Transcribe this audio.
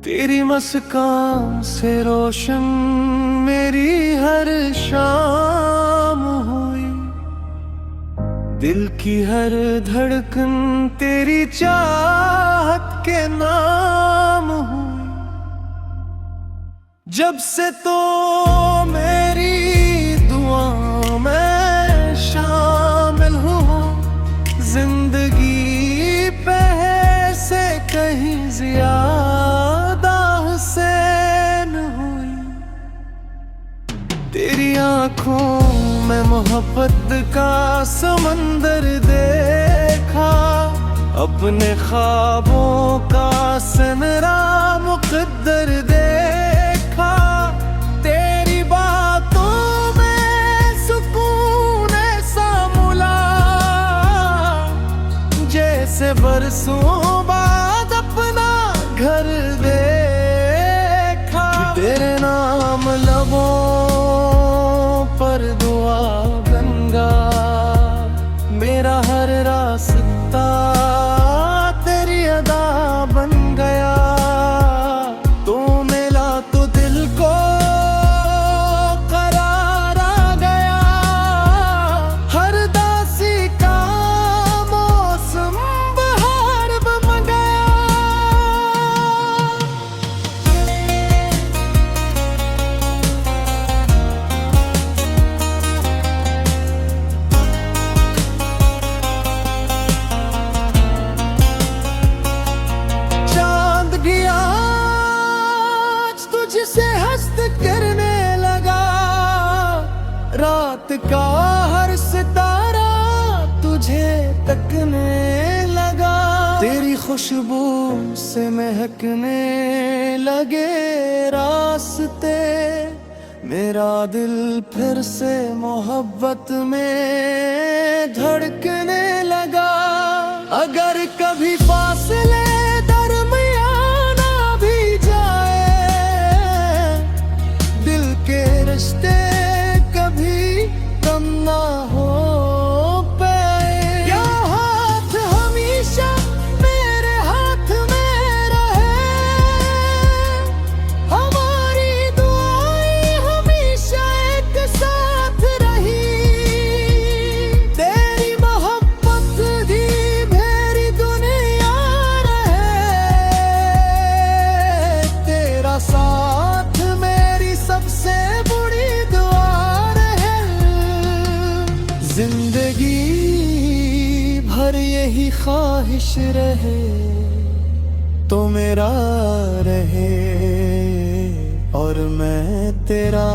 तेरी मुस्कान से रोशन मेरी हर शाम हुई। दिल की हर धड़कन तेरी चाहत के नाम हुई। जब से तो मेरी दुआ में शामिल हूँ, जिंदगी पे से कहीं ज्यादा हुसैन हुई। तेरी आंखों में मोहब्बत का समंदर देखा, अपने ख्वाबों का सनरा मुकद्दर देखा। तेरी बातों में सुकून ऐसा मिला, जैसे बरसों बाद अपना घर देखा। तेरे नाम लबों पर दुआ गंगा, मेरा हर रास्ता तेरी अदा बन गया। तू मिला तो दिल को करार आ गया, हर दासी का मौसम बहार बन गया। तुझसे हस्त करने लगा, रात का हर सितारा तुझे तकने लगा। तेरी खुशबू से महकने लगे रास्ते, मेरा दिल फिर से मोहब्बत में धड़कने लगा। अगर कभी फासले रिश्ते कभी कम ना हो पाए, या हाथ हमेशा मेरे हाथ में रहे। हमारी दुआएं हमेशा एक साथ रही। तेरी मोहब्बत दी मेरी दुनिया रहे, तेरा साथ मेरी सबसे जिंदगी भर यही ख्वाहिश रहे, तो मेरा रहे और मैं तेरा